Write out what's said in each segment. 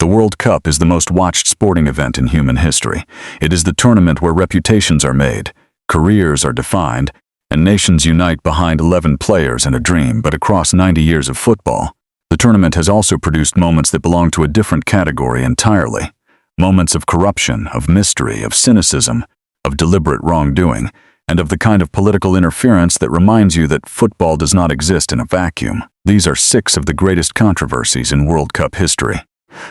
The World Cup is the most watched sporting event in human history. It is the tournament where reputations are made, careers are defined, and nations unite behind 11 players and a dream. But across 90 years of football, the tournament has also produced moments that belong to a different category entirely. Moments of corruption, of mystery, of cynicism, of deliberate wrongdoing, and of the kind of political interference that reminds you that football does not exist in a vacuum. These are 6 of the greatest controversies in World Cup history.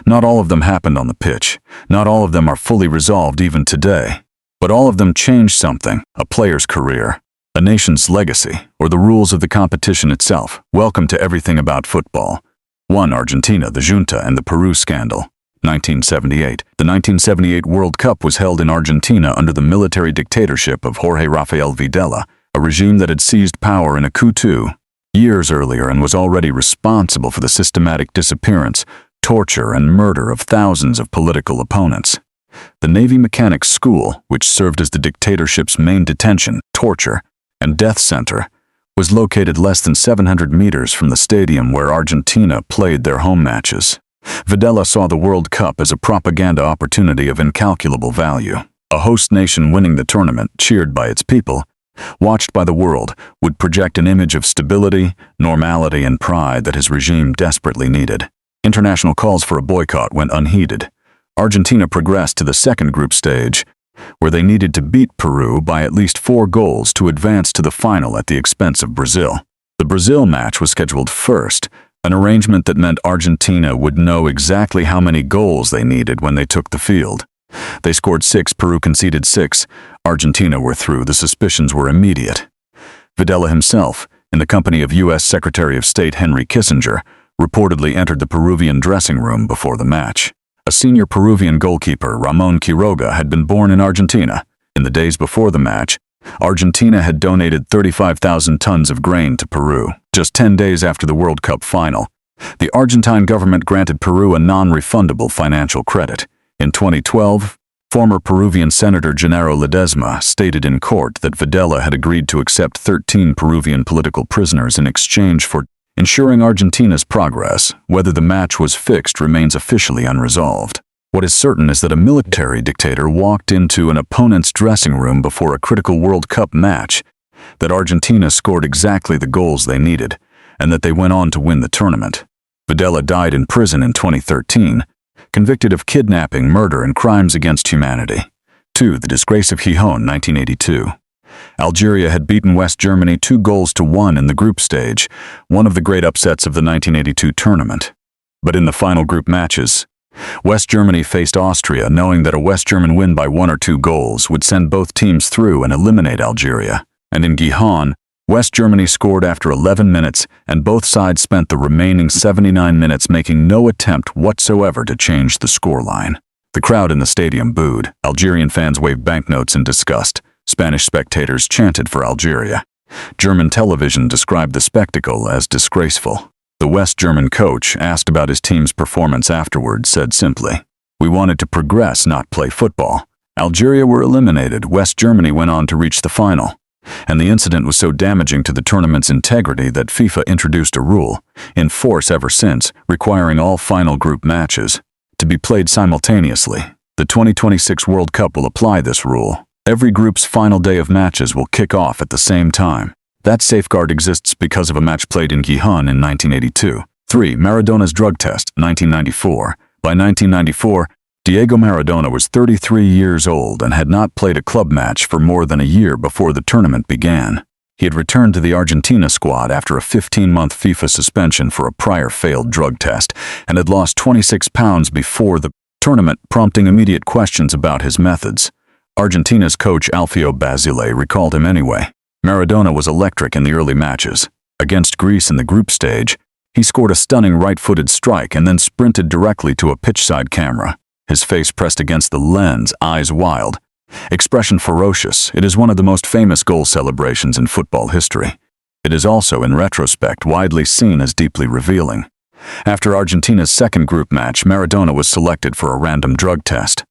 Not all of them happened on the pitch. Not all of them are fully resolved even today. But all of them changed something: a player's career, a nation's legacy, or the rules of the competition itself. Welcome to Everything About Football. 1. Argentina, the Junta, and the Peru scandal. 1978. The 1978 World Cup was held in Argentina under the military dictatorship of Jorge Rafael Videla, a regime that had seized power in a coup years earlier and was already responsible for the systematic disappearance, torture, and murder of thousands of political opponents. The Navy Mechanics School, which served as the dictatorship's main detention, torture, and death center, was located less than 700 meters from the stadium where Argentina played their home matches. Videla saw the World Cup as a propaganda opportunity of incalculable value. A host nation winning the tournament, cheered by its people, watched by the world, would project an image of stability, normality, and pride that his regime desperately needed. International calls for a boycott went unheeded. Argentina progressed to the second group stage, where they needed to beat Peru by at least 4 goals to advance to the final at the expense of Brazil. The Brazil match was scheduled first, an arrangement that meant Argentina would know exactly how many goals they needed when they took the field. They scored 6, Peru conceded 6. Argentina were through. The suspicions were immediate. Videla himself, in the company of U.S. Secretary of State Henry Kissinger, reportedly entered the Peruvian dressing room before the match. A senior Peruvian goalkeeper, Ramon Quiroga, had been born in Argentina. In the days before the match, Argentina had donated 35,000 tons of grain to Peru. Just 10 days after the World Cup final, the Argentine government granted Peru a non-refundable financial credit. In 2012, former Peruvian Senator Gennaro Ledesma stated in court that Videla had agreed to accept 13 Peruvian political prisoners in exchange for ensuring Argentina's progress. Whether the match was fixed remains officially unresolved. What is certain is that a military dictator walked into an opponent's dressing room before a critical World Cup match, that Argentina scored exactly the goals they needed, and that they went on to win the tournament. Videla died in prison in 2013, convicted of kidnapping, murder, and crimes against humanity. 2. The disgrace of Gijón, 1982. Algeria had beaten West Germany 2-1 in the group stage, one of the great upsets of the 1982 tournament. But in the final group matches, West Germany faced Austria, knowing that a West German win by 1 or 2 goals would send both teams through and eliminate Algeria. And in Gijón, West Germany scored after 11 minutes, and both sides spent the remaining 79 minutes making no attempt whatsoever to change the scoreline. The crowd in the stadium booed. Algerian fans waved banknotes in disgust. Spanish spectators chanted for Algeria. German television described the spectacle as disgraceful. The West German coach, asked about his team's performance afterwards, said simply, "We wanted to progress, not play football." Algeria were eliminated. West Germany went on to reach the final. And the incident was so damaging to the tournament's integrity that FIFA introduced a rule, in force ever since, requiring all final group matches to be played simultaneously. The 2026 World Cup will apply this rule. Every group's final day of matches will kick off at the same time. That safeguard exists because of a match played in Gijón in 1982. 3. Maradona's drug test, 1994. By 1994, Diego Maradona was 33 years old and had not played a club match for more than a year before the tournament began. He had returned to the Argentina squad after a 15-month FIFA suspension for a prior failed drug test and had lost 26 pounds before the tournament, prompting immediate questions about his methods. Argentina's coach Alfio Basile recalled him anyway. Maradona was electric in the early matches. Against Greece in the group stage, he scored a stunning right-footed strike and then sprinted directly to a pitchside camera. His face pressed against the lens, eyes wild, expression ferocious. It is one of the most famous goal celebrations in football history. It is also, in retrospect, widely seen as deeply revealing. After Argentina's second group match, Maradona was selected for a random drug test.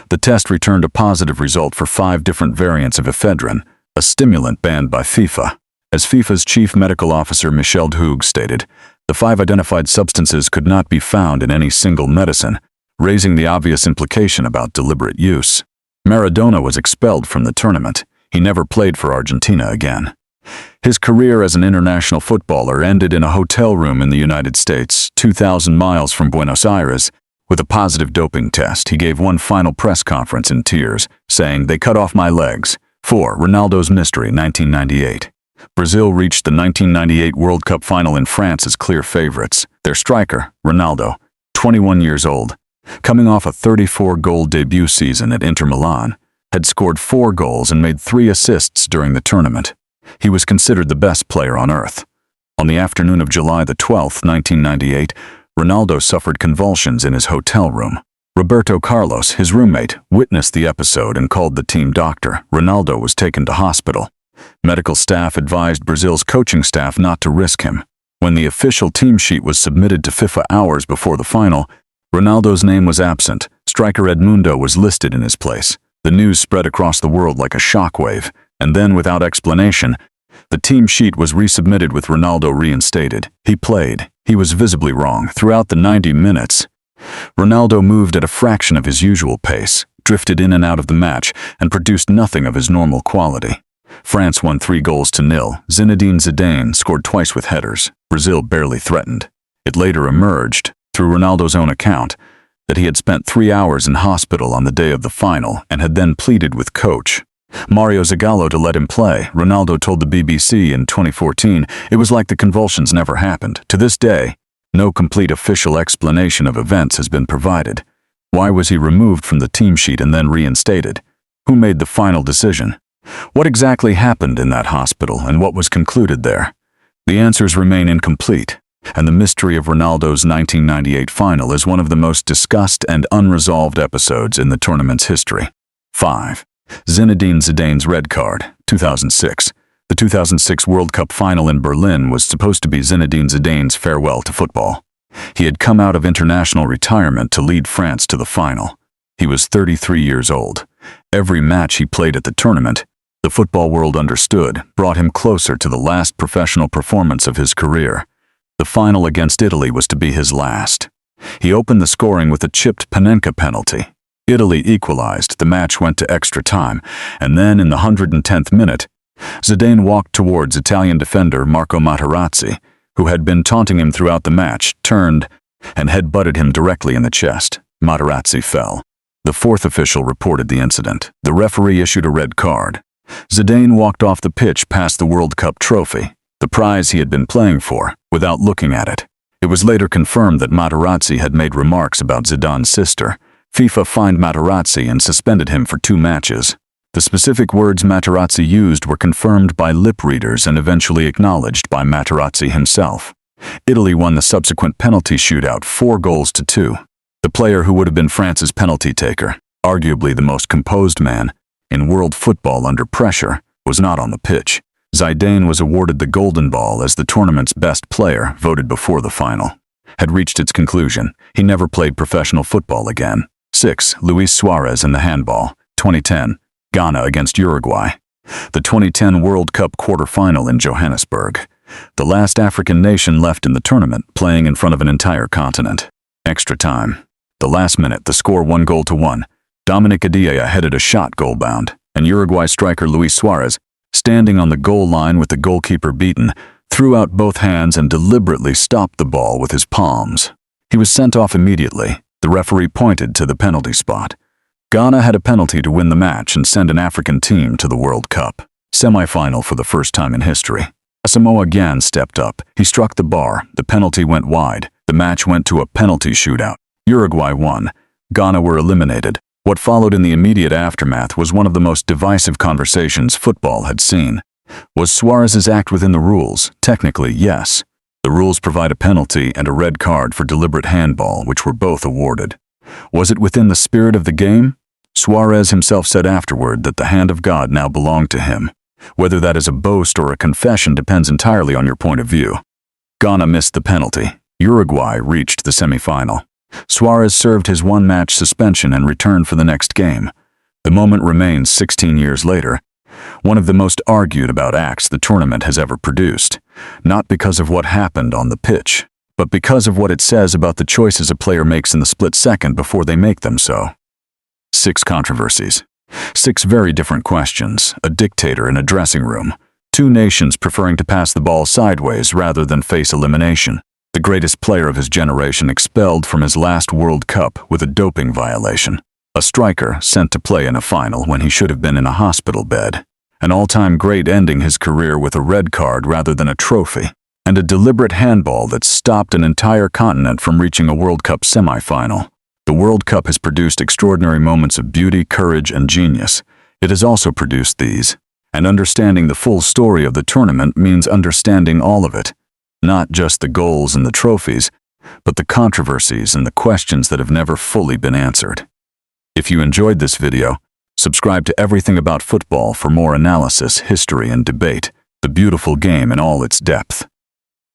The test returned a positive result for 5 different variants of ephedrine, a stimulant banned by FIFA. As FIFA's chief medical officer Michel Hug stated, the 5 identified substances could not be found in any single medicine, raising the obvious implication about deliberate use. Maradona was expelled from the tournament. He never played for Argentina again. His career as an international footballer ended in a hotel room in the United States, 2,000 miles from Buenos Aires. With a positive doping test, he gave one final press conference in tears, saying, "They cut off my legs." 4. Ronaldo's mystery, 1998. Brazil reached the 1998 World Cup final in France as clear favorites. Their striker, Ronaldo, 21 years old, coming off a 34-goal debut season at Inter Milan, had scored 4 goals and made 3 assists during the tournament. He was considered the best player on earth. On the afternoon of July the 12th, 1998, Ronaldo suffered convulsions in his hotel room. Roberto Carlos, his roommate, witnessed the episode and called the team doctor. Ronaldo was taken to hospital. Medical staff advised Brazil's coaching staff not to risk him. When the official team sheet was submitted to FIFA hours before the final, Ronaldo's name was absent. Striker Edmundo was listed in his place. The news spread across the world like a shockwave, and then, without explanation, the team sheet was resubmitted with Ronaldo reinstated. He played. He was visibly wrong. Throughout the 90 minutes, Ronaldo moved at a fraction of his usual pace, drifted in and out of the match, and produced nothing of his normal quality. France won 3-0. Zinedine Zidane scored twice with headers. Brazil barely threatened. It later emerged, through Ronaldo's own account, that he had spent 3 hours in hospital on the day of the final and had then pleaded with coach Mario Zagallo to let him play. Ronaldo told the BBC in 2014, "It was like the convulsions never happened." To this day, no complete official explanation of events has been provided. Why was he removed from the team sheet and then reinstated? Who made the final decision? What exactly happened in that hospital and what was concluded there? The answers remain incomplete, and the mystery of Ronaldo's 1998 final is one of the most discussed and unresolved episodes in the tournament's history. 5. Zinedine Zidane's red card, 2006. The 2006 World Cup final in Berlin was supposed to be Zinedine Zidane's farewell to football. He had come out of international retirement to lead France to the final. He was 33 years old. Every match he played at the tournament, the football world understood, brought him closer to the last professional performance of his career. The final against Italy was to be his last. He opened the scoring with a chipped Panenka penalty. Italy equalized, the match went to extra time, and then in the 110th minute, Zidane walked towards Italian defender Marco Materazzi, who had been taunting him throughout the match, turned, and head-butted him directly in the chest. Materazzi fell. The 4th official reported the incident. The referee issued a red card. Zidane walked off the pitch past the World Cup trophy, the prize he had been playing for, without looking at it. It was later confirmed that Materazzi had made remarks about Zidane's sister. FIFA fined Materazzi and suspended him for 2 matches. The specific words Materazzi used were confirmed by lip readers and eventually acknowledged by Materazzi himself. Italy won the subsequent penalty shootout 4-2. The player who would have been France's penalty taker, arguably the most composed man in world football under pressure, was not on the pitch. Zidane was awarded the Golden Ball as the tournament's best player, voted before the final had reached its conclusion. He never played professional football again. 6. Luis Suarez in the handball, 2010. Ghana against Uruguay. The 2010 World Cup quarter-final in Johannesburg. The last African nation left in the tournament, playing in front of an entire continent. Extra time. The last minute, the score 1-1. Dominic Adeyeye headed a shot goal-bound, and Uruguay striker Luis Suarez, standing on the goal line with the goalkeeper beaten, threw out both hands and deliberately stopped the ball with his palms. He was sent off immediately. The referee pointed to the penalty spot. Ghana had a penalty to win the match and send an African team to the World Cup. Semi-final for the first time in history. Asamoah Gyan stepped up. He struck the bar. The penalty went wide. The match went to a penalty shootout. Uruguay won. Ghana were eliminated. What followed in the immediate aftermath was one of the most divisive conversations football had seen. Was Suarez's act within the rules? Technically, yes. The rules provide a penalty and a red card for deliberate handball, which were both awarded. Was it within the spirit of the game? Suarez himself said afterward that the hand of God now belonged to him. Whether that is a boast or a confession depends entirely on your point of view. Ghana missed the penalty. Uruguay reached the semi-final. Suarez served his 1-match suspension and returned for the next game. The moment remains 16 years later, one of the most argued about acts the tournament has ever produced, not because of what happened on the pitch, but because of what it says about the choices a player makes in the split second before they make them so. 6 controversies. 6 very different questions, a dictator in a dressing room, 2 nations preferring to pass the ball sideways rather than face elimination, the greatest player of his generation expelled from his last World Cup with a doping violation, a striker sent to play in a final when he should have been in a hospital bed, an all-time great ending his career with a red card rather than a trophy, and a deliberate handball that stopped an entire continent from reaching a World Cup semi-final. The World Cup has produced extraordinary moments of beauty, courage, and genius. It has also produced these. And understanding the full story of the tournament means understanding all of it. Not just the goals and the trophies, but the controversies and the questions that have never fully been answered. If you enjoyed this video, subscribe to Everything About Football for more analysis, history, and debate, the beautiful game in all its depth.